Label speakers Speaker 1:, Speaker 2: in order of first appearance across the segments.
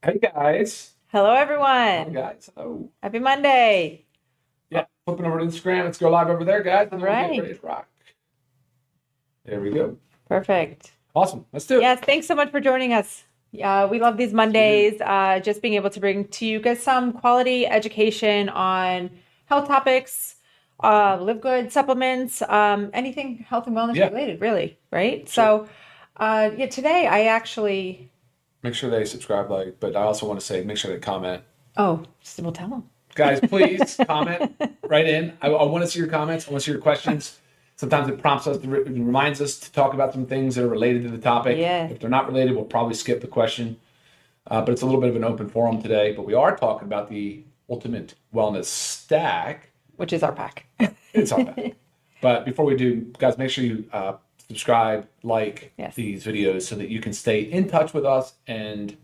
Speaker 1: Hey guys.
Speaker 2: Hello,
Speaker 1: Hi
Speaker 2: everyone.
Speaker 1: guys. Oh,
Speaker 2: Happy Monday.
Speaker 1: yeah. Flipping over to Instagram. Let's go live over there, guys,
Speaker 2: All
Speaker 1: and then we'll get ready
Speaker 2: right.
Speaker 1: to rock. There we go.
Speaker 2: Perfect.
Speaker 1: Awesome. Let's do it.
Speaker 2: Yes, thanks so much for joining us. We love these
Speaker 1: Yes, we do.
Speaker 2: Mondays, just being able to bring to you guys some quality education on health topics, live good supplements, anything health and wellness
Speaker 1: Yeah,
Speaker 2: related, really, right?
Speaker 1: sure.
Speaker 2: Yeah, today I actually,
Speaker 1: Make sure they subscribe, but I also want to say make sure they comment.
Speaker 2: oh, we'll tell them.
Speaker 1: Guys, please comment right in. I want to see your comments. I want to see your questions. Sometimes it prompts us, it reminds us to talk about some things that are related to the topic.
Speaker 2: Yeah,
Speaker 1: If they're not related, we'll probably skip the question. But it's a little bit of an open forum today. But we are talking about the Ultimate Wellness Stack.
Speaker 2: which is our pack.
Speaker 1: It's all bad. But before we do, guys, make sure you subscribe, like
Speaker 2: Yes.
Speaker 1: these videos so that you can stay in touch with us and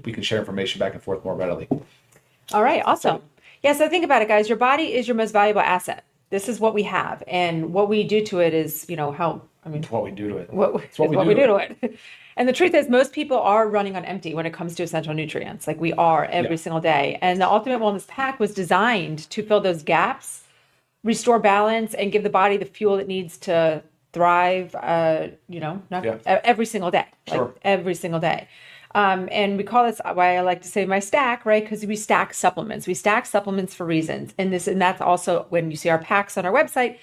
Speaker 1: we can share information back and forth more readily.
Speaker 2: All right, awesome. Yeah, so think about it, guys. Your body is your most valuable asset. This is what we have, and what we do to it is, how, I mean,
Speaker 1: It's what we do to it.
Speaker 2: what
Speaker 1: It's what
Speaker 2: is
Speaker 1: we
Speaker 2: what
Speaker 1: do
Speaker 2: we
Speaker 1: to
Speaker 2: do to
Speaker 1: it.
Speaker 2: it. And the truth is, most people are running on empty when it comes to essential nutrients, like we are
Speaker 1: Yeah.
Speaker 2: every single day. And the Ultimate Wellness Pack was designed to fill those gaps, restore balance, and give the body the fuel it needs to thrive,
Speaker 1: Yeah.
Speaker 2: every single day, like
Speaker 1: Sure.
Speaker 2: every single day. And we call this why I like to say my stack, right? Because we stack supplements. We stack supplements for reasons. And that's also when you see our packs on our website.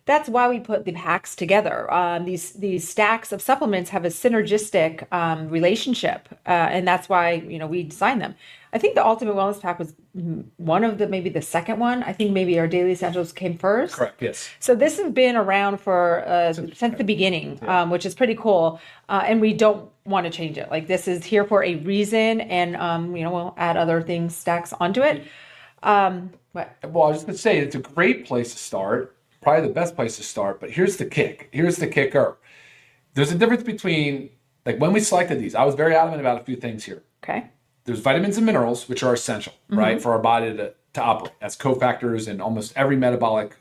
Speaker 2: That's why we put the packs together. These stacks of supplements have a synergistic relationship, and that's why we designed them. I think the Ultimate Wellness Pack was one of the maybe the second one. I think maybe our Daily Essentials came first.
Speaker 1: Correct. Yes.
Speaker 2: So this has been around for since the beginning,
Speaker 1: Yeah.
Speaker 2: which is pretty cool, and we don't want to change it. Like this is here for a reason, and we'll add other things stacks onto it. But
Speaker 1: Well, I was just going to say it's a great place to start, probably the best place to start. But here's the kick. Here's the kicker. There's a difference between, like, when we selected these, I was very adamant about a few things here.
Speaker 2: okay,
Speaker 1: There's vitamins and minerals, which are essential, right, for our body to operate as cofactors in almost every metabolic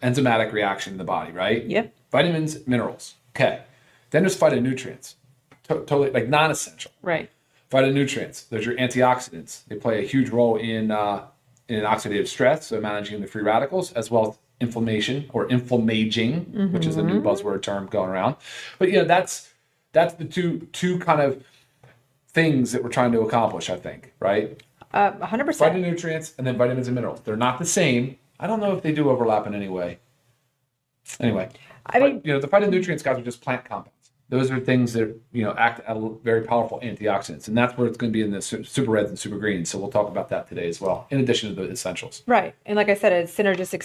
Speaker 1: enzymatic reaction in the body, right?
Speaker 2: yep,
Speaker 1: Vitamins, minerals. Okay. Then there's phytonutrients, totally like non-essential.
Speaker 2: right,
Speaker 1: Phytonutrients, those are your antioxidants. They play a huge role in oxidative stress, so managing the free radicals, as well as inflammation or inflammaging, which is a new buzzword term going around. But that's the two kind of things that we're trying to accomplish, I think, right?
Speaker 2: 100%.
Speaker 1: Phytonutrients and then vitamins and minerals. They're not the same. I don't know if they do overlap in any way. Anyway,
Speaker 2: I mean,
Speaker 1: but the phytonutrients, guys, are just plant compounds. Those are things that act as very powerful antioxidants, and that's where it's going to be in the super reds and super greens. So we'll talk about that today as well, in addition to the essentials.
Speaker 2: right. And like I said, a synergistic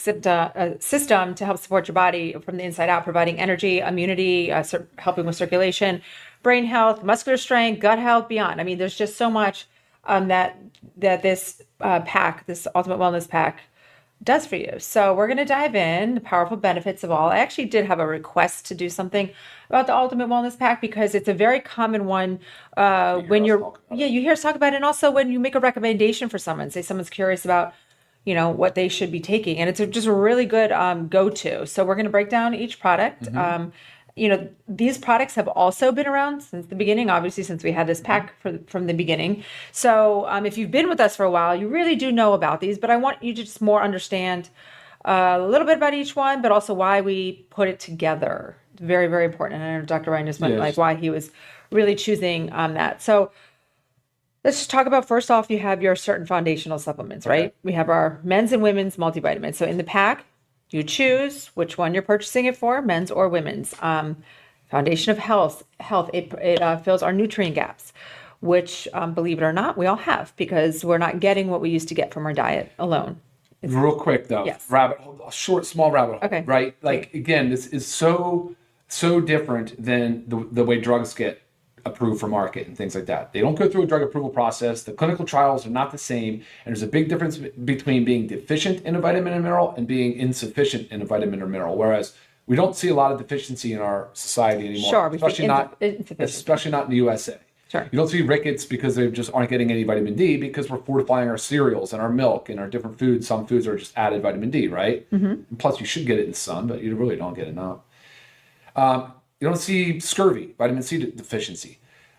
Speaker 2: system to help support your body from the inside out, providing energy, immunity, helping with circulation, brain health, muscular strength, gut health, beyond. I mean, there's just so much that this pack, this Ultimate Wellness Pack, does for you. So we're going to dive in the powerful benefits of all. I actually did have a request to do something about the Ultimate Wellness Pack because it's a very common one when
Speaker 1: us
Speaker 2: you're
Speaker 1: talk about
Speaker 2: yeah, you hear us talk about it, and also when you make a recommendation for someone, say someone's curious about what they should be taking, and it's just a really good go-to. So we're going to break down each product. These products have also been around since the beginning, obviously, since we had this pack from the beginning. So if you've been with us for a while, you really do know about these, but I want you to just more understand a little bit about each one, but also why we put it together. It's very, very important. And I know Dr. Ryan just went
Speaker 1: Yes.
Speaker 2: like why he was really choosing that. So let's just talk about first off, you have your certain foundational supplements, right?
Speaker 1: Okay.
Speaker 2: We have our men's and women's multivitamins. So in the pack, you choose which one you're purchasing it for, men's or women's. Foundation of health. It fills our nutrient gaps, which, believe it or not, we all have because we're not getting what we used to get from our diet alone.
Speaker 1: Real quick though,
Speaker 2: Yes.
Speaker 1: rabbit hole, a short, small rabbit hole,
Speaker 2: Okay.
Speaker 1: right? Like again, this is so different than the way drugs get approved for market and things like that. They don't go through a drug approval process. The clinical trials are not the same, and there's a big difference between being deficient in a vitamin and mineral and being insufficient in a vitamin or mineral. Whereas we don't see a lot of deficiency in our society anymore,
Speaker 2: Sure, we think insufficient.
Speaker 1: especially not in the USA.
Speaker 2: Sure.
Speaker 1: You don't see rickets because they just aren't getting any vitamin D because we're fortifying our cereals and our milk and our different foods. Some foods are just added vitamin D, right? Mm-hmm. Plus, you should get it in the sun, but you really don't get enough. You don't see scurvy, vitamin C deficiency.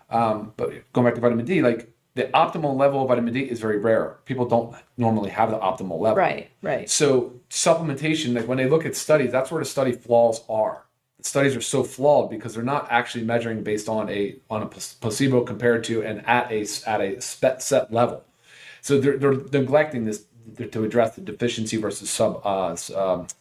Speaker 1: But going back to vitamin D, like the optimal level of vitamin D is very rare. People don't normally have the optimal level.
Speaker 2: Right.
Speaker 1: So supplementation, like when they look at studies, that's where the study flaws are. The studies are so flawed because they're not actually measuring based on a placebo compared to and at a set level. So they're neglecting this to address the deficiency versus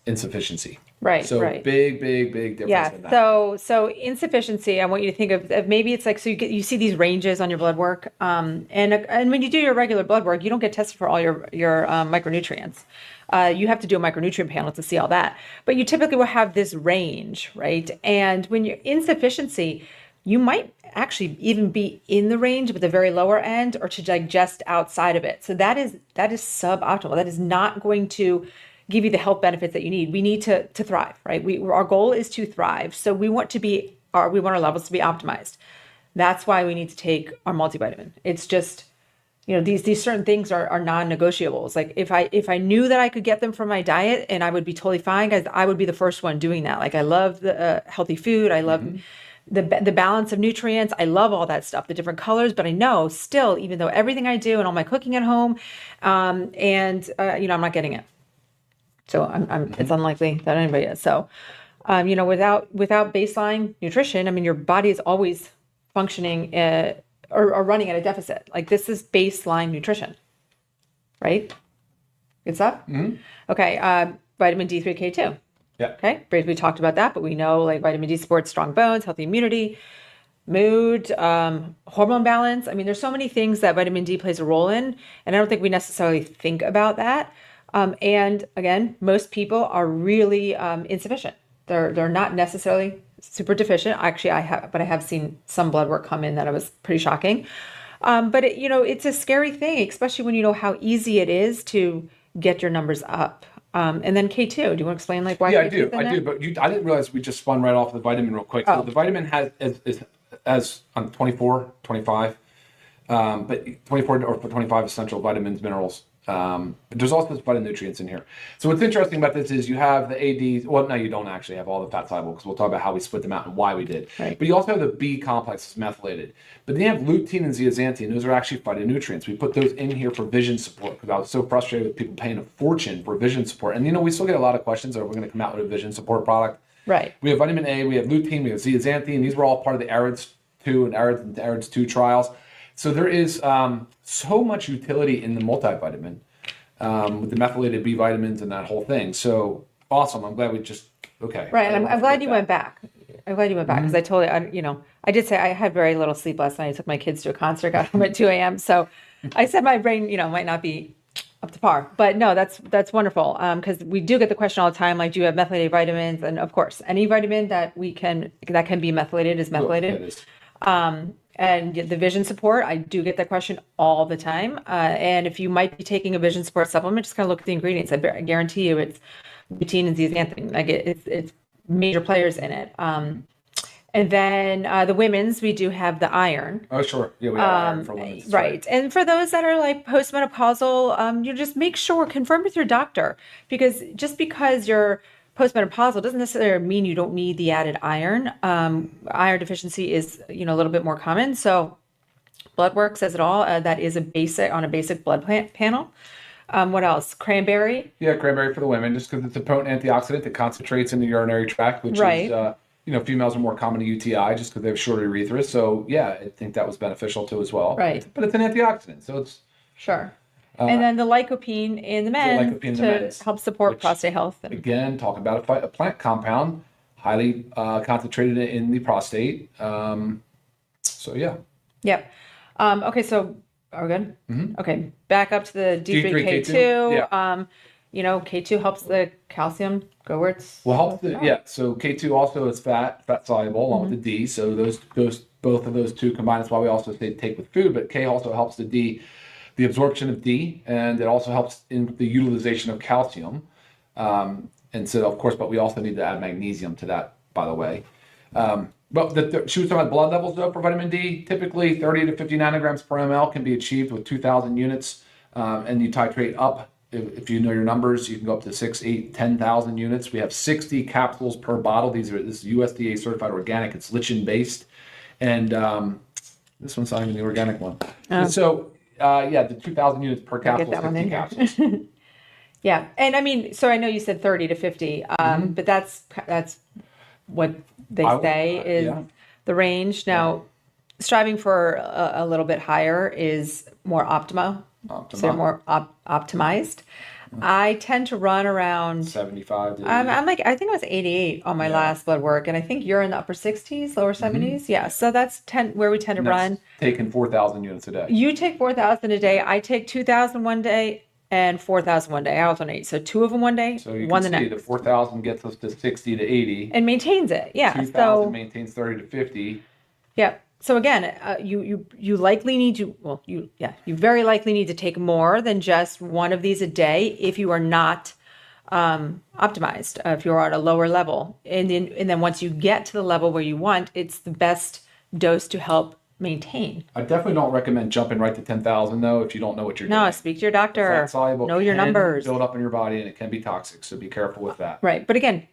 Speaker 1: insufficiency.
Speaker 2: Right.
Speaker 1: So big difference
Speaker 2: Yeah.
Speaker 1: in that.
Speaker 2: So insufficiency. I want you to think of maybe it's like, so you see these ranges on your blood work, and when you do your regular blood work, you don't get tested for all your micronutrients. You have to do a micronutrient panel to see all that, but you typically will have this range, right? And when you're insufficiency, you might actually even be in the range, but the very lower end, or to digest outside of it. So that is suboptimal. That is not going to give you the health benefits that you need. We need to thrive, right? Our goal is to thrive. So we want our levels to be optimized. That's why we need to take our multivitamin. It's just, these certain things are non-negotiables. Like if I knew that I could get them from my diet and I would be totally fine, guys, I would be the first one doing that. Like I love the healthy food. I love the balance of nutrients. I love all that stuff, the different colors, but I know still, even though everything I do and all my cooking at home, I'm not getting it. So it's unlikely that anybody is. So, without baseline nutrition, I mean, your body is always functioning or running at a deficit. Like this is baseline nutrition, right? Good stuff? Mm-hmm. Okay. Vitamin D3, K2.
Speaker 1: Yeah.
Speaker 2: Okay. We talked about that, but we know like vitamin D supports strong bones, healthy immunity, mood, hormone balance. I mean, there's so many things that vitamin D plays a role in, and I don't think we necessarily think about that. And again, most people are really insufficient. They're not necessarily super deficient. Actually, I have seen some blood work come in that was pretty shocking. But it's a scary thing, especially when you know how easy it is to get your numbers up. And then K2. Do you want to explain like why?
Speaker 1: Yeah,
Speaker 2: K2
Speaker 1: I do. But I didn't realize we just spun right off the vitamin real quick. So the vitamin has on 24, 25, but 24 or 25 essential vitamins, minerals. But there's also phytonutrients in here. So what's interesting about this is you have the ADs. Well, no, you don't actually have all the fat soluble because we'll talk about how we split them out and why we did.
Speaker 2: Right.
Speaker 1: But you also have the B complex that's methylated. But then you have lutein and zeaxanthin. Those are actually phytonutrients. We put those in here for vision support because I was so frustrated with people paying a fortune for vision support. And we still get a lot of questions. Are we going to come out with a vision support product?
Speaker 2: Right.
Speaker 1: We have vitamin A. We have lutein. We have zeaxanthin. These were all part of the AREDS 2 and AREDS 2 trials. So there is so much utility in the multivitamin with the methylated B vitamins and that whole thing. So awesome. I'm glad we okay.
Speaker 2: Right. And I'm glad you went back. I'm glad you went back because I totally, I did say I had very little sleep last night. I took my kids to a concert, got home at 2 a.m. So I said my brain, might not be up to par. But no, that's wonderful because we do get the question all the time, like, do you have methylated vitamins? And of course, any vitamin that can be methylated is methylated. And the vision support, I do get that question all the time. And if you might be taking a vision support supplement, just kind of look at the ingredients. I guarantee you it's lutein and zeaxanthin. Like it's major players in it. And then the women's, we do have the iron.
Speaker 1: Oh, sure. Yeah, we have iron for women.
Speaker 2: Right. And for those that are like postmenopausal, you just make sure, confirm with your doctor, because just because you're postmenopausal doesn't necessarily mean you don't need the added iron. Iron deficiency is, a little bit more common. So blood work says it all. That is a basic blood panel. What else? Cranberry.
Speaker 1: Yeah, cranberry for the women, just because it's a potent antioxidant that concentrates in the urinary tract, which is, females are more common to UTI just because they have shorter urethra. So yeah, I think that was beneficial too as well.
Speaker 2: Right.
Speaker 1: But it's an antioxidant, so it's
Speaker 2: sure. And then the lycopene in the men to help support prostate health.
Speaker 1: Again, talking about a plant compound, highly concentrated in the prostate. So yeah.
Speaker 2: Yep. Okay, so are we good? Mm-hmm. Okay, back up to the D3K2.
Speaker 1: Yeah.
Speaker 2: K2 helps the calcium go where it's.
Speaker 1: Well, So K2 also is fat soluble along with the D. So both of those two combined. That's why we also say take with food. But K also helps the absorption of D, and it also helps in the utilization of calcium. And so, of course, but we also need to add magnesium to that, by the way. But she was talking about blood levels, though, for vitamin D. Typically, 30 to 50 nanograms per ml can be achieved with 2,000 units. And you titrate up. If you know your numbers, you can go up to 6, 8, 10,000 units. We have 60 capsules per bottle. This is USDA certified organic. It's lichen based. And This one's not even the organic one. So, yeah, the 2,000 units per capsule,
Speaker 2: that one
Speaker 1: 50
Speaker 2: in here.
Speaker 1: capsules.
Speaker 2: Yeah, and I mean, so I know you said 30 to 50, but that's what they
Speaker 1: I would-
Speaker 2: say is
Speaker 1: yeah.
Speaker 2: the range. Now, striving for a little bit higher is more optimal, so more optimized. I tend to run around.
Speaker 1: 75 to 80.
Speaker 2: I'm like, I think I was 88 on my last blood work, and I think you're in the upper 60s, lower 70s. Yeah, so that's where we tend to run.
Speaker 1: That's taking 4,000 units a day.
Speaker 2: You take 4,000 a day. I take 2,000 one day and 4,000 one day. I alternate. So two of them one day,
Speaker 1: So you
Speaker 2: one
Speaker 1: can
Speaker 2: the
Speaker 1: see
Speaker 2: next.
Speaker 1: the 4,000 gets us to 60 to 80.
Speaker 2: And maintains it. Yeah.
Speaker 1: 2,000
Speaker 2: So
Speaker 1: maintains 30 to 50.
Speaker 2: yeah. So again, you likely need to, well, you very likely need to take more than just one of these a day if you are not optimized, if you're at a lower level. And then once you get to the level where you want, it's the best dose to help maintain.
Speaker 1: I definitely don't recommend jumping right to 10,000 though if you don't know what you're
Speaker 2: No,
Speaker 1: doing.
Speaker 2: speak to your doctor.
Speaker 1: Fat soluble
Speaker 2: Know your
Speaker 1: can
Speaker 2: numbers.
Speaker 1: build up in your body and it can be toxic, so be careful with that.
Speaker 2: Right. But again,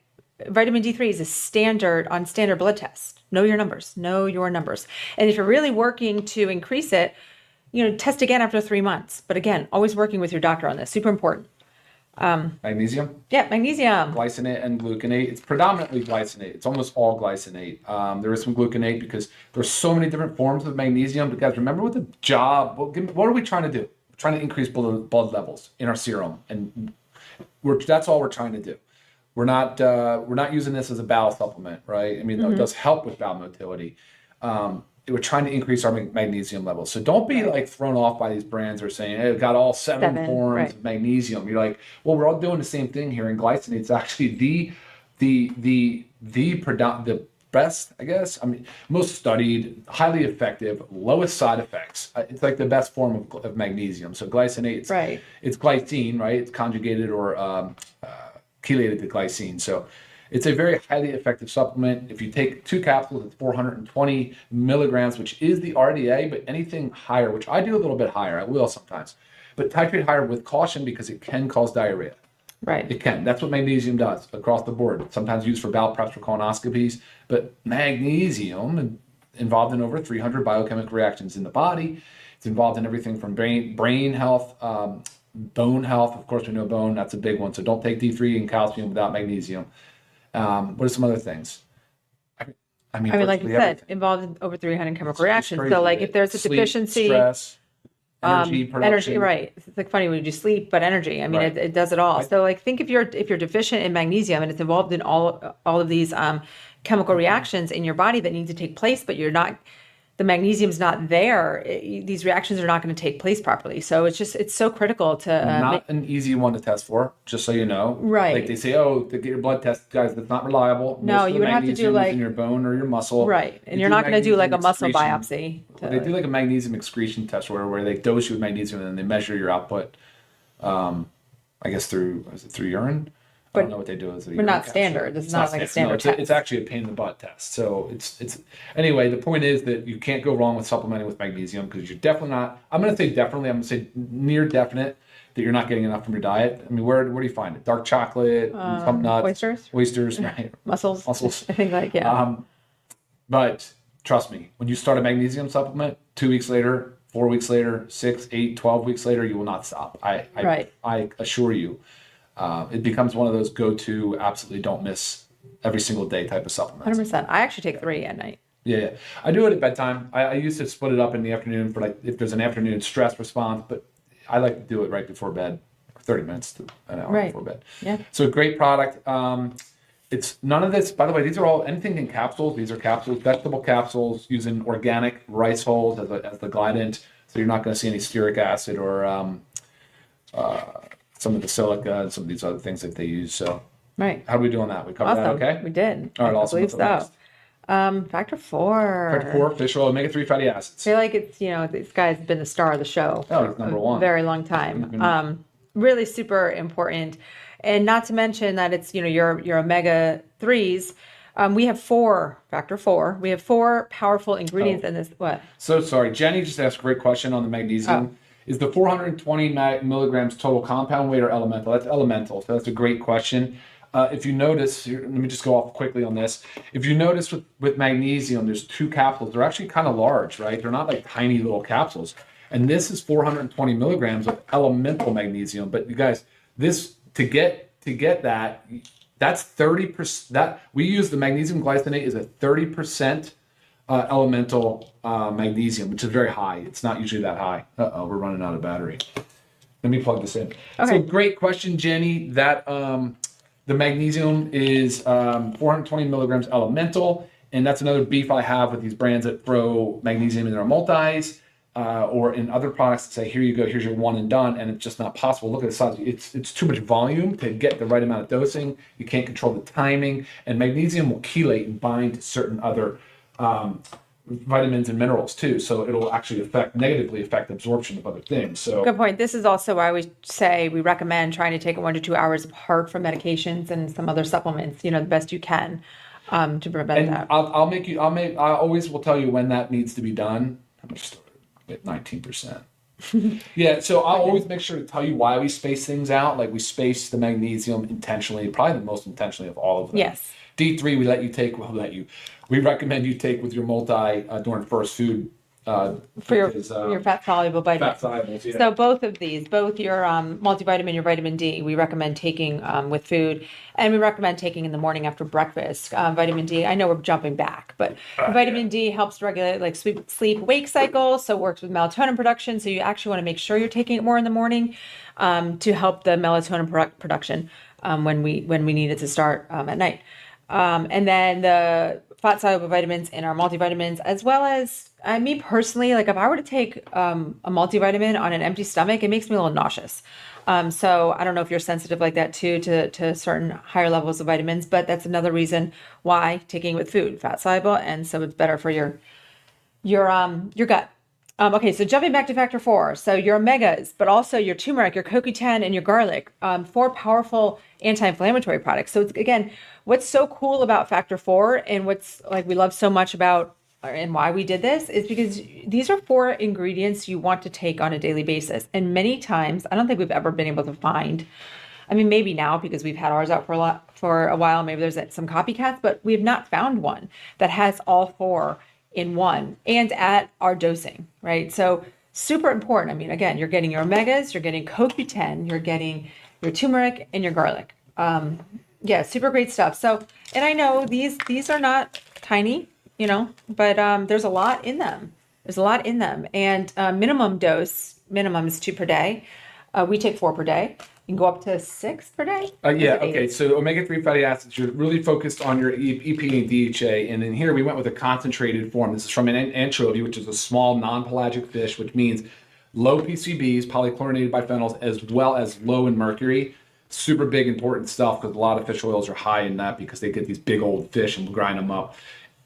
Speaker 2: vitamin D3 is a standard on standard blood tests. Know your numbers. Know your numbers. And if you're really working to increase it, test again after 3 months. But again, always working with your doctor on this. Super important.
Speaker 1: Magnesium,
Speaker 2: Yeah, magnesium.
Speaker 1: glycinate, and gluconate. It's predominantly glycinate. It's almost all glycinate. There is some gluconate because there's so many different forms of magnesium. But guys, remember what the job. What are we trying to do? We're trying to increase blood levels in our serum, and that's all we're trying to do. We're not using this as a bowel supplement, right? I mean, it does help with bowel motility. We're trying to increase our magnesium levels. So don't be like thrown off by these brands that are saying, hey, it got all seven forms
Speaker 2: right.
Speaker 1: of magnesium. You're like, well, we're all doing the same thing here. And glycinate is actually the best, I guess. I mean, most studied, highly effective, lowest side effects. It's like the best form of magnesium. So glycinate,
Speaker 2: Right.
Speaker 1: It's glycine, right? It's conjugated or chelated to glycine. So it's a very highly effective supplement. If you take 2 capsules, it's 420 milligrams, which is the RDA, but anything higher, which I do a little bit higher, I will sometimes, but titrate higher with caution because it can cause diarrhea.
Speaker 2: Right.
Speaker 1: It can. That's what magnesium does across the board. Sometimes used for bowel preps for colonoscopies, but magnesium involved in over 300 biochemical reactions in the body. It's involved in everything from brain health, bone health. Of course, we know bone, that's a big one. So don't take D3 and calcium without magnesium. What are some other things? I mean,
Speaker 2: like you
Speaker 1: virtually
Speaker 2: said,
Speaker 1: everything.
Speaker 2: involved in over 300 chemical
Speaker 1: It's
Speaker 2: reactions.
Speaker 1: crazy.
Speaker 2: So like if there's a
Speaker 1: Sleep,
Speaker 2: deficiency,
Speaker 1: stress, energy production.
Speaker 2: energy, right. It's like funny when you sleep, but energy. I mean,
Speaker 1: Right.
Speaker 2: it does it all. So like think if you're deficient in magnesium and it's involved in all of these chemical reactions in your body that need to take place, but the magnesium's not there, these reactions are not going to take place properly. So it's so critical to
Speaker 1: Not an easy one to test for, just so you know.
Speaker 2: Right.
Speaker 1: Like they say, to get your blood test, guys, that's not reliable.
Speaker 2: No,
Speaker 1: Most of
Speaker 2: you
Speaker 1: the
Speaker 2: would have to do
Speaker 1: magnesium is
Speaker 2: like-
Speaker 1: in your bone or your muscle.
Speaker 2: right. And
Speaker 1: They
Speaker 2: you're
Speaker 1: do
Speaker 2: not going to do like a muscle
Speaker 1: magnesium
Speaker 2: biopsy.
Speaker 1: excretion. They do like a magnesium excretion test where they dose you with magnesium and then they measure your output. I guess through urine. I don't know what they do as a urine
Speaker 2: not
Speaker 1: capture.
Speaker 2: standard. This is
Speaker 1: It's
Speaker 2: not like a
Speaker 1: standard.
Speaker 2: standard
Speaker 1: No, it's actually a pain in the butt test. So it's anyway. The point is that you can't go wrong with supplementing with magnesium because you're definitely not. I'm going to say definitely. I'm going to say near definite that you're not getting enough from your diet. I mean, where do you find it? Dark chocolate, some nuts, oysters, right?
Speaker 2: Mussels.
Speaker 1: Mussels.
Speaker 2: I think like, yeah.
Speaker 1: But trust me, when you start a magnesium supplement, 2 weeks later, 4 weeks later, 6, 8, 12 weeks later, you will not stop.
Speaker 2: Right.
Speaker 1: I assure you. It becomes one of those go-to, absolutely don't miss every single day type of supplements.
Speaker 2: 100%. I actually take 3 at night.
Speaker 1: Yeah. I do it at bedtime. I used to split it up in the afternoon for like if there's an afternoon stress response, but I like to do it right before bed, 30 minutes to an hour
Speaker 2: Right.
Speaker 1: before bed.
Speaker 2: Yeah.
Speaker 1: So great product. It's none of this, by the way, these are all anything in capsules. These are capsules, vegetable capsules using organic rice hulls as the glidant. So you're not going to see any stearic acid or some of the silica and some of these other things that they use. So
Speaker 2: Right.
Speaker 1: how are we doing that? We covered
Speaker 2: Awesome.
Speaker 1: that okay?
Speaker 2: We did.
Speaker 1: All right,
Speaker 2: I
Speaker 1: awesome.
Speaker 2: believe
Speaker 1: What's
Speaker 2: so.
Speaker 1: next?
Speaker 2: Factor 4.
Speaker 1: Factor 4, fish oil, omega-3 fatty
Speaker 2: I
Speaker 1: acids.
Speaker 2: feel like it's, this guy's been the star of the show
Speaker 1: Oh,
Speaker 2: for
Speaker 1: he's number
Speaker 2: a
Speaker 1: one.
Speaker 2: very long time. Really super important. And not to mention that it's, your omega 3s. We have factor 4. We have 4 powerful ingredients in this. What?
Speaker 1: So sorry, Jenny just asked a great question on the magnesium. Is the 420 milligrams total compound weight or elemental? That's elemental, so that's a great question. if you notice, let me just go off quickly on this. If you notice with magnesium, there's two capsules. They're actually kind of large, right? They're not like tiny little capsules. And this is 420 milligrams of elemental magnesium. But you guys, this to get that, that's 30%. That we use the magnesium glycinate is a 30% elemental magnesium, which is very high. It's not usually that high. Uh-oh, we're running out of battery. Let me plug this in.
Speaker 2: Okay.
Speaker 1: So great question, Jenny. That the magnesium is 420 milligrams elemental, and that's another beef I have with these brands that throw magnesium in their multis or in other products that say, here you go, here's your one and done, and it's just not possible. Look at the size. It's too much volume to get the right amount of dosing. You can't control the timing, and magnesium will chelate and bind to certain other vitamins and minerals too, so it'll actually negatively affect absorption of other things. So
Speaker 2: Good point. This is also why we say we recommend trying to take it 1 to 2 hours apart from medications and some other supplements, the best you can to prevent
Speaker 1: and
Speaker 2: that.
Speaker 1: I always will tell you when that needs to be done. How much started at 19%. Yeah, so I'll always make sure to tell you why we space things out. Like we space the magnesium intentionally, probably the most intentionally of all of them.
Speaker 2: Yes.
Speaker 1: D3 we recommend you take with your multi during first food
Speaker 2: For your fat soluble vitamins.
Speaker 1: fat solubles. Yeah.
Speaker 2: So both of these, both your multivitamin, your vitamin D, we recommend taking with food, and we recommend taking in the morning after breakfast. Vitamin D, I know we're jumping back, but vitamin D helps regulate like sleep-wake cycle, so it works with melatonin production. So you actually want to make sure you're taking it more in the morning to help the melatonin production when we need it to start at night. And then the fat soluble vitamins in our multivitamins, as well as me personally, like if I were to take a multivitamin on an empty stomach, it makes me a little nauseous. So I don't know if you're sensitive like that too to certain higher levels of vitamins, but that's another reason why taking it with food, fat soluble, and so it's better for your gut. Okay, so jumping back to factor 4, so your omegas, but also your turmeric, your CoQ10, and your garlic, 4 powerful anti-inflammatory products. So it's, again, what's so cool about factor 4 and what's like we love so much about and why we did this is because these are 4 ingredients you want to take on a daily basis. And many times, I don't think we've ever been able to find, I mean, maybe now because we've had ours out for a while, maybe there's some copycats, but we have not found one that has all 4 in one and at our dosing, right? So super important. I mean, again, you're getting your omegas, you're getting CoQ10, you're getting your turmeric and your garlic. Yeah, super great stuff. So, and I know these are not tiny, but there's a lot in them. There's a lot in them. And minimum is 2 per day. We take 4 per day. You can go up to 6 per day.
Speaker 1: Yeah, okay. So omega-3 fatty acids, you're really focused on your EPA and DHA. And then here we went with a concentrated form. This is from an anchovy, which is a small non-pelagic fish, which means low PCBs, polychlorinated biphenyls, as well as low in mercury. Super big, important stuff because a lot of fish oils are high in that because they get these big old fish and grind them up.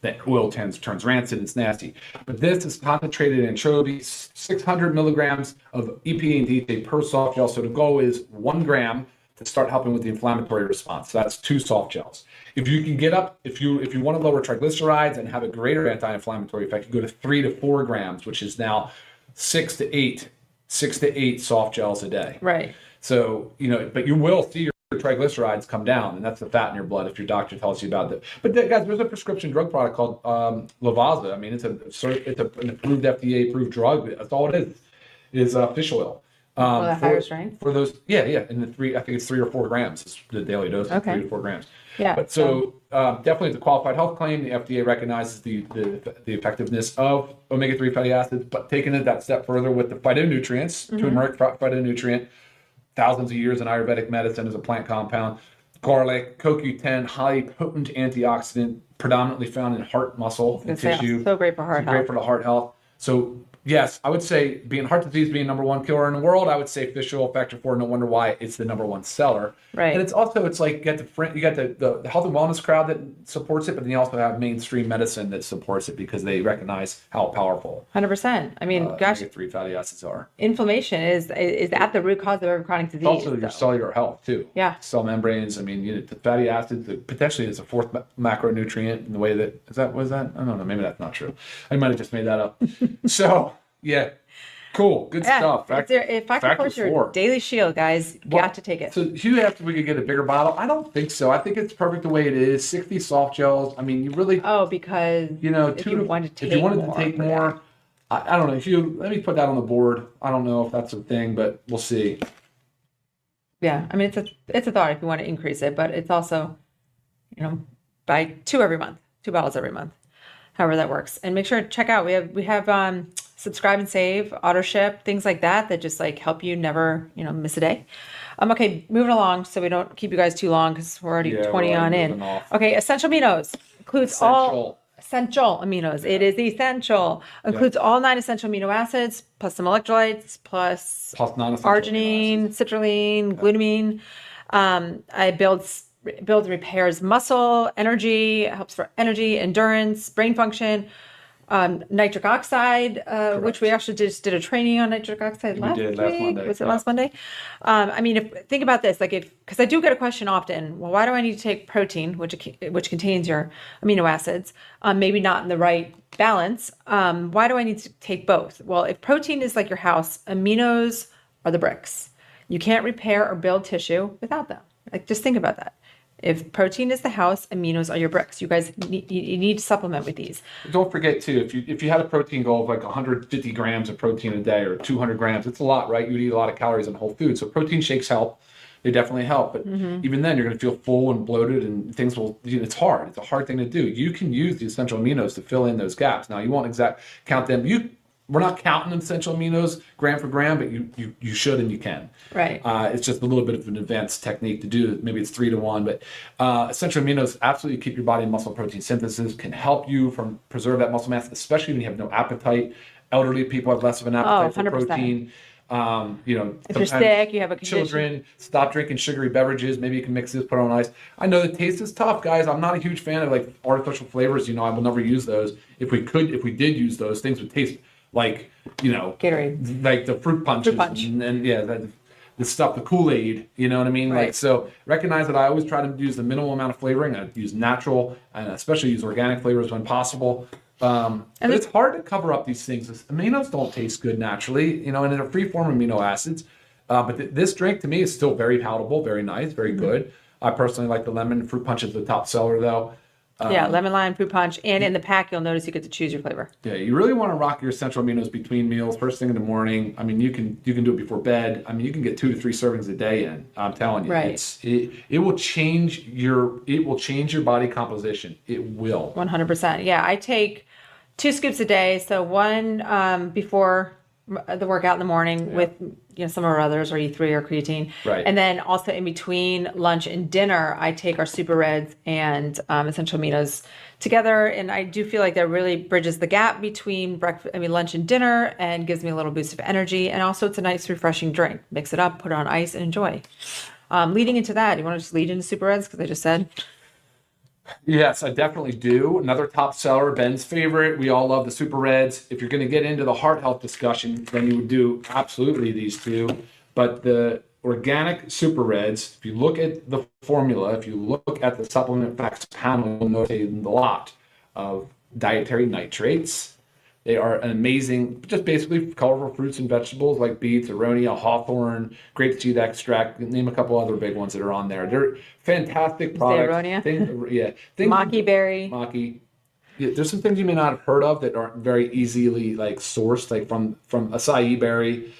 Speaker 1: That oil turns rancid and it's nasty. But this is concentrated anchovies, 600 milligrams of EPA and DHA per soft gel. So the goal is 1 gram to start helping with the inflammatory response. So that's 2 soft gels. If you can get up, if you want to lower triglycerides and have a greater anti-inflammatory effect, you go to 3 to 4 grams, which is now 6 to 8 soft gels a day.
Speaker 2: Right.
Speaker 1: So, but you will see your triglycerides come down, and that's the fat in your blood if your doctor tells you about that. But guys, there's a prescription drug product called Lavazza. I mean, it's an approved FDA-approved drug. That's all it is fish oil.
Speaker 2: The higher strength?
Speaker 1: For those, yeah. And I think it's 3 or 4 grams is the daily dose,
Speaker 2: okay.
Speaker 1: 3 to 4 grams.
Speaker 2: Yeah.
Speaker 1: But so definitely the qualified health claim, the FDA recognizes the effectiveness of omega-3 fatty acids, but taking it that step further with the phytonutrients, turmeric phytonutrient, thousands of years in Ayurvedic medicine as a plant compound. Garlic, CoQ10, highly potent antioxidant, predominantly found in heart muscle and tissue.
Speaker 2: So great for heart health.
Speaker 1: Great for the heart health. So yes, I would say heart disease being number 1 killer in the world, I would say fish oil factor 4. No wonder why it's the number 1 seller.
Speaker 2: Right.
Speaker 1: And it's like you got the health and wellness crowd that supports it, but then you also have mainstream medicine that supports it because they recognize how powerful
Speaker 2: 100%. I mean, gosh,
Speaker 1: omega-3 fatty acids are.
Speaker 2: Inflammation is at the root cause of every chronic disease.
Speaker 1: Also your cellular health too.
Speaker 2: Yeah.
Speaker 1: Cell membranes. I mean, the fatty acids potentially is a 4th macronutrient in the way that was that? I don't know. Maybe that's not true. I might have just made that up. So yeah, Cool. Good stuff.
Speaker 2: If Factor
Speaker 1: Factor
Speaker 2: 4 is your
Speaker 1: 4.
Speaker 2: daily shield, guys, you
Speaker 1: Well,
Speaker 2: got to take it.
Speaker 1: So Hugh asked if we could get a bigger bottle. I don't think so. I think it's perfect the way it is. 60 soft gels. I mean, you really,
Speaker 2: Oh, because
Speaker 1: if
Speaker 2: you wanted to
Speaker 1: if
Speaker 2: take
Speaker 1: you wanted
Speaker 2: more
Speaker 1: to take
Speaker 2: for
Speaker 1: more, I don't know. If you let me put that on the board. I don't know if that's a thing, but we'll see.
Speaker 2: Yeah, I mean it's a thought if you want to increase it, but it's also, buy two bottles every month, however that works. And make sure to check out. We have subscribe and save, auto ship, things like that just like help you never miss a day. Okay, moving along so we don't keep you guys too long because we're already
Speaker 1: Yeah, we're
Speaker 2: 20
Speaker 1: already
Speaker 2: on in.
Speaker 1: moving off.
Speaker 2: Okay, essential aminos includes all
Speaker 1: Essential.
Speaker 2: essential aminos. It is essential. Includes all 9 essential amino acids plus some electrolytes plus
Speaker 1: Plus non-essential
Speaker 2: arginine,
Speaker 1: amino acids.
Speaker 2: citrulline, glutamine. I builds and repairs muscle, energy, helps for energy, endurance, brain function. Nitric oxide, which we actually just did a training on nitric oxide last
Speaker 1: did last
Speaker 2: week.
Speaker 1: Monday,
Speaker 2: Was it
Speaker 1: yeah.
Speaker 2: last Monday? I mean, think about this, because I do get a question often. Well, why do I need to take protein, which contains your amino acids, maybe not in the right balance? Why do I need to take both? Well, if protein is like your house, aminos are the bricks. You can't repair or build tissue without them. Like, just think about that. If protein is the house, aminos are your bricks. You guys you need to supplement with these.
Speaker 1: Don't forget too, if you had a protein goal of like 150 grams of protein a day or 200 grams, it's a lot, right? You would eat a lot of calories on whole food. So protein shakes help. They definitely help. But even then, you're going to feel full and bloated and things will, it's hard. It's a hard thing to do. You can use the essential aminos to fill in those gaps. Now, you won't count them. We're not counting essential aminos gram for gram, but you should and you can.
Speaker 2: Right.
Speaker 1: It's just a little bit of an advanced technique to do. Maybe it's 3 to 1, but essential aminos absolutely keep your body in muscle protein synthesis, can help you from preserve that muscle mass, especially when you have no appetite. Elderly people have less of an appetite for
Speaker 2: 100%.
Speaker 1: protein.
Speaker 2: If you're
Speaker 1: sometimes
Speaker 2: sick, you have a condition.
Speaker 1: children, stop drinking sugary beverages. Maybe you can mix this, put it on ice. I know the taste is tough, guys. I'm not a huge fan of like artificial flavors. I will never use those. If we did use those, things would taste like,
Speaker 2: Gatorade.
Speaker 1: like the fruit punches.
Speaker 2: Fruit punch.
Speaker 1: And yeah, the stuff, the Kool-Aid, you know what I mean?
Speaker 2: Right.
Speaker 1: Like, so recognize that I always try to use the minimal amount of flavoring. I use natural and especially use organic flavors when possible. But it's hard to cover up these things. Aminos don't taste good naturally, and they're free form amino acids. But this drink to me is still very palatable, very nice, very good. I personally like the lemon fruit punch is the top seller though.
Speaker 2: Yeah, lemon lime fruit punch, and in the pack you'll notice you get to choose your flavor.
Speaker 1: Yeah, you really want to rock your essential aminos between meals, first thing in the morning. I mean, you can do it before bed. I mean, you can get 2 to 3 servings a day in. I'm telling you,
Speaker 2: Right.
Speaker 1: it will change your body composition. It will.
Speaker 2: 100%. Yeah, I take 2 scoops a day. So one before the workout in the morning with some of our others, or E3 or creatine.
Speaker 1: Right.
Speaker 2: And then also in between lunch and dinner, I take our Super Reds and essential aminos together. And I do feel like that really bridges the gap between lunch and dinner, and gives me a little boost of energy. And also it's a nice refreshing drink. Mix it up, put it on ice, and enjoy. Leading into that, you want to just lead into Super Reds because I just said.
Speaker 1: Yes, I definitely do. Another top seller, Ben's favorite. We all love the Super Reds. If you're going to get into the heart health discussion, then you would do absolutely these two. But the organic Super Reds, if you look at the formula, if you look at the supplement facts panel, you'll notice a lot of dietary nitrates. They are an amazing, just basically colorful fruits and vegetables like beets, aronia, hawthorn, grapeseed extract. Name a couple other big ones that are on there. They're fantastic products.
Speaker 2: aronia?
Speaker 1: Maki
Speaker 2: berry.
Speaker 1: Maki. Yeah, there's some things you may not have heard of that aren't very easily sourced, like from acai berry.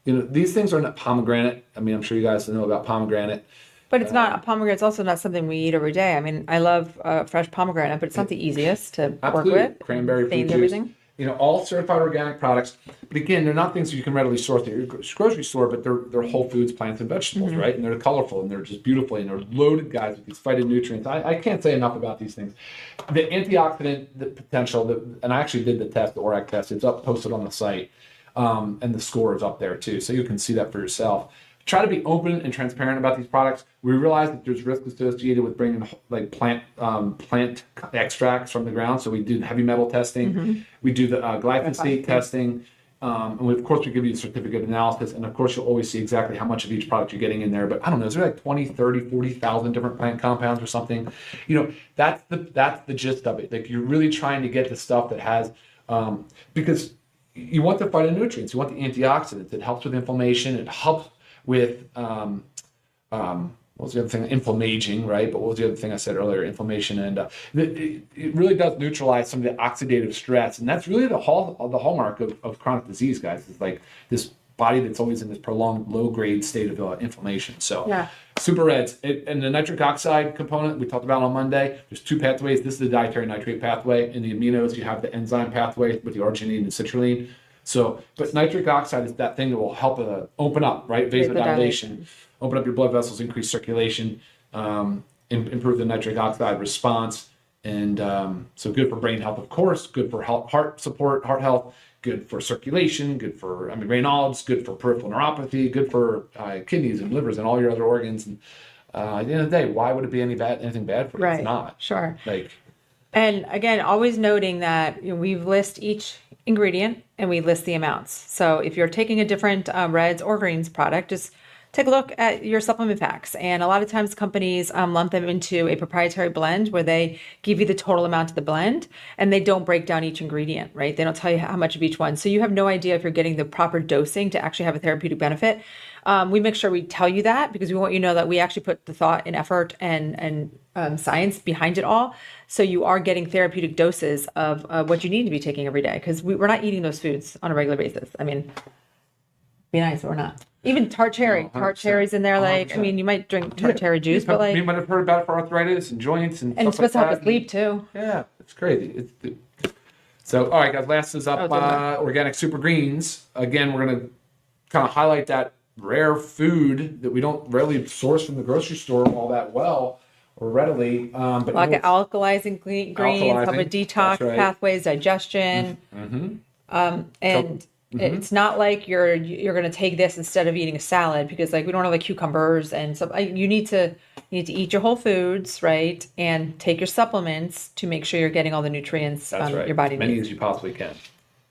Speaker 1: These things are not pomegranate. I mean, I'm sure you guys know about pomegranate.
Speaker 2: But it's not a pomegranate. It's also not something we eat every day. I mean, I love fresh pomegranate, but it's not the easiest to work with.
Speaker 1: Cranberry fruit
Speaker 2: Stains
Speaker 1: juice.
Speaker 2: everything.
Speaker 1: All certified organic products. But again, they're not things you can readily source at your grocery store, but they're whole foods, plants, and vegetables, right? And they're colorful, and they're just beautiful, and they're loaded, guys, with these phytonutrients. I can't say enough about these things. The antioxidant, the potential, and I actually did the test, the ORAC test. It's posted on the site, and the score is up there too, so you can see that for yourself. Try to be open and transparent about these products. We realize that there's risk associated with bringing plant extracts from the ground. So we do heavy metal testing. We do the glyphosate testing. And of course, we give you a certificate of analysis. And of course, you'll always see exactly how much of each product you're getting in there. But I don't know, is there like 20, 30, 40,000 different plant compounds or something? That's the gist of it. Like, you're really trying to get the stuff that has, because you want the phytonutrients, you want the antioxidants. It helps with inflammation. It helps with what was the other thing? Inflammaging, right? But what was the other thing I said earlier? Inflammation, and it really does neutralize some of the oxidative stress, and that's really the hallmark of chronic disease, guys. It's like this body that's always in this prolonged low grade state of inflammation. So
Speaker 2: Yeah.
Speaker 1: Super Reds and the nitric oxide component we talked about on Monday. There's two pathways. This is the dietary nitrate pathway. In the aminos, you have the enzyme pathway with the arginine and citrulline. So, but nitric oxide is that thing that will help open up, right? Vasodilation, open up your blood vessels, increase circulation, improve the nitric oxide response. And so good for brain health, of course, good for heart support, heart health, good for circulation, good for, Raynaud's, good for peripheral neuropathy, good for kidneys and livers and all your other organs. And at the end of the day, why would it be anything bad for you?
Speaker 2: Right.
Speaker 1: It's not.
Speaker 2: Sure.
Speaker 1: Like,
Speaker 2: And again, always noting that we list each ingredient and we list the amounts. So if you're taking a different reds or greens product, just take a look at your supplement packs. And a lot of times companies lump them into a proprietary blend where they give you the total amount of the blend and they don't break down each ingredient, right? They don't tell you how much of each one. So you have no idea if you're getting the proper dosing to actually have a therapeutic benefit. We make sure we tell you that because we want you to know that we actually put the thought and effort and science behind it all. So you are getting therapeutic doses of what you need to be taking every day because we're not eating those foods on a regular basis. Be nice, but we're not. Even tart cherries in there. Like, you might drink tart cherry juice, but like,
Speaker 1: you might have heard about it for arthritis and joints and
Speaker 2: it's
Speaker 1: stuff
Speaker 2: supposed to help us sleep too.
Speaker 1: Yeah, it's crazy. So, all right, guys, last is up organic super greens. Again, we're going to kind of highlight that rare food that we don't rarely source from the grocery store all that well or readily. But
Speaker 2: Like alkalizing greens, help with detox pathways, digestion. And it's not like you're going to take this instead of eating a salad because like we don't have like cucumbers and stuff. You need to eat your whole foods, right? And take your supplements to make sure you're getting all the nutrients your body needs.
Speaker 1: Many as you possibly can.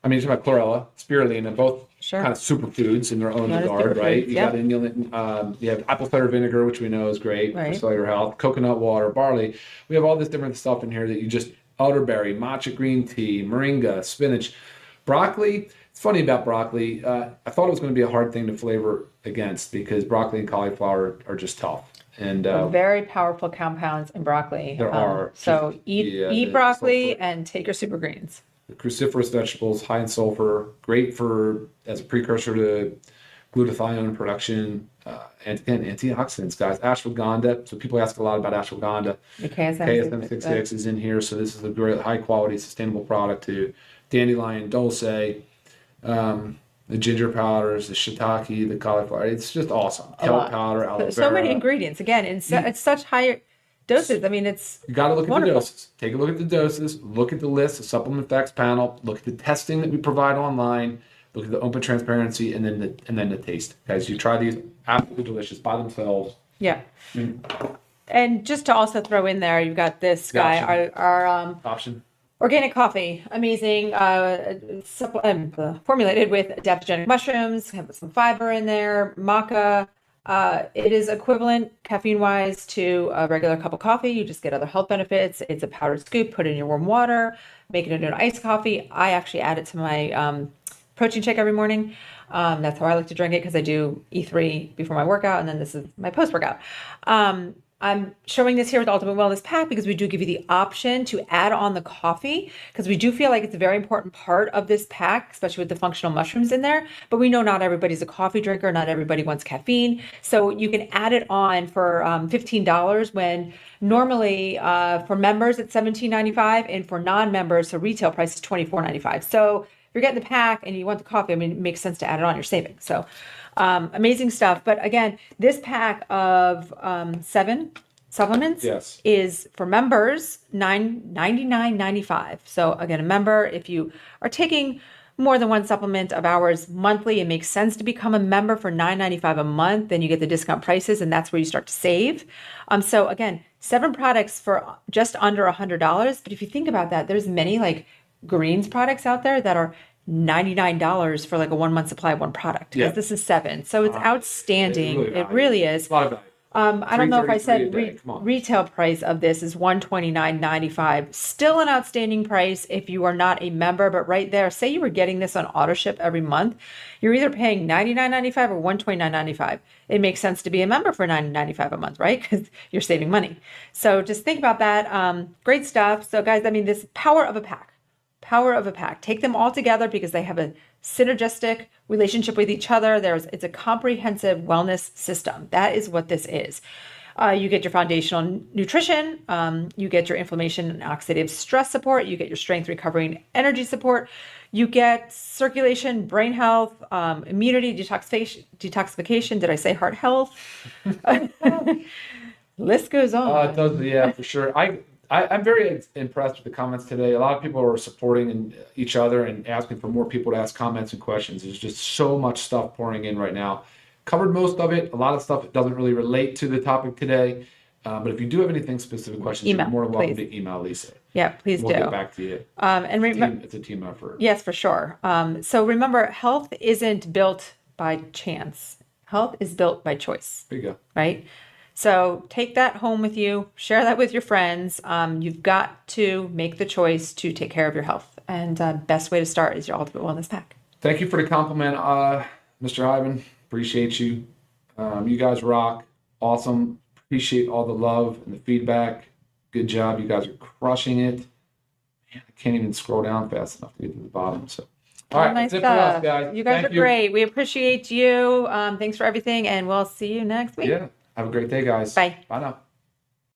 Speaker 1: You talk about chlorella, spirulina, and both kind of superfoods in their own regard, right? You got inulin, you have apple cider vinegar, which we know is great for cellular health, coconut water, barley. We have all this different stuff in here that you just, elderberry, matcha green tea, moringa, spinach, broccoli. It's funny about broccoli. I thought it was going to be a hard thing to flavor against because broccoli and cauliflower are just tough. And
Speaker 2: very powerful compounds in broccoli.
Speaker 1: There are.
Speaker 2: So eat broccoli and take your super greens.
Speaker 1: The cruciferous vegetables, high in sulfur, great as a precursor to glutathione production, and again, antioxidants, guys. Ashwagandha. So people ask a lot about ashwagandha.
Speaker 2: The KSM
Speaker 1: 66 is in here. So this is a great, high quality, sustainable product too. Dandelion, dulce, the ginger powders, the shiitake, the cauliflower. It's just awesome. Kelp powder, aloe vera.
Speaker 2: So many ingredients. Again, it's such high doses. It's
Speaker 1: you got to look
Speaker 2: wonderful.
Speaker 1: at the doses. Take a look at the doses. Look at the list, the supplement facts panel. Look at the testing that we provide online. Look at the open transparency, and then the taste. Guys, you try these, absolutely delicious by themselves.
Speaker 2: Yeah. And just to also throw in there, you've got this guy, our
Speaker 1: option.
Speaker 2: Organic coffee, amazing. Formulated with adaptogenic mushrooms, have some fiber in there, maca. It is equivalent caffeine-wise to a regular cup of coffee. You just get other health benefits. It's a powdered scoop, put it in your warm water, make it into an iced coffee. I actually add it to my protein shake every morning. That's how I like to drink it because I do E3 before my workout, and then this is my post-workout. I'm showing this here with Ultimate Wellness Pack because we do give you the option to add on the coffee because we do feel like it's a very important part of this pack, especially with the functional mushrooms in there. But we know not everybody's a coffee drinker. Not everybody wants caffeine. So you can add it on for $15 when normally for members it's $17.95 and for non-members, so retail price is $24.95. So if you're getting the pack and you want the coffee, it makes sense to add it on your savings. So amazing stuff. But again, this pack of 7 supplements is for members $99.95. So again, a member, if you are taking more than one supplement of ours monthly, it makes sense to become a member for $9.95 a month. Then you get the discount prices, and that's where you start to save. So again, 7 products for just under $100. But if you think about that, there's many like greens products out there that are $99 for like a 1 month supply of one product. Because this is 7. So it's outstanding. It really is.
Speaker 1: A lot of value.
Speaker 2: I don't know if I
Speaker 1: $333
Speaker 2: said
Speaker 1: a day. Come on.
Speaker 2: retail price of this is $129.95. Still an outstanding price if you are not a member, but right there, say you were getting this on auto ship every month, you're either paying $99.95 or $129.95. It makes sense to be a member for $9.95 a month, right? Because you're saving money. So just think about that. Great stuff. So guys, I mean, this power of a pack. Power of a pack. Take them all together because they have a synergistic relationship with each other. It's a comprehensive wellness system. That is what this is. You get your foundational nutrition. You get your inflammation and oxidative stress support. You get your strength, recovery, and energy support. You get circulation, brain health, immunity, detoxification. Did I say heart health? List goes on.
Speaker 1: It does, yeah, for sure. I'm very impressed with the comments today. A lot of people are supporting each other and asking for more people to ask comments and questions. There's just so much stuff pouring in right now. Covered most of it. A lot of stuff that doesn't really relate to the topic today. But if you do have anything specific questions,
Speaker 2: Email,
Speaker 1: you're more than welcome
Speaker 2: please.
Speaker 1: to email Lisa.
Speaker 2: Yeah, please
Speaker 1: We'll
Speaker 2: do.
Speaker 1: get back to you.
Speaker 2: And remember,
Speaker 1: It's a team effort.
Speaker 2: yes, for sure. So remember, health isn't built by chance. Health is built by choice,
Speaker 1: There you go.
Speaker 2: right? So take that home with you, share that with your friends. You've got to make the choice to take care of your health. And best way to start is your Ultimate Wellness Pack.
Speaker 1: Thank you for the compliment, Mr. Ivan. Appreciate you. You guys rock. Awesome. Appreciate all the love and the feedback. Good job. You guys are crushing it. Man, I can't even scroll down fast enough to get to the bottom. So, all right,
Speaker 2: Nice
Speaker 1: that's it for us,
Speaker 2: stuff.
Speaker 1: guys.
Speaker 2: You guys
Speaker 1: Thank
Speaker 2: are great. We appreciate you. Thanks for everything, and we'll see you next week.
Speaker 1: Yeah. Have a great day, guys.
Speaker 2: Bye.
Speaker 1: Bye now.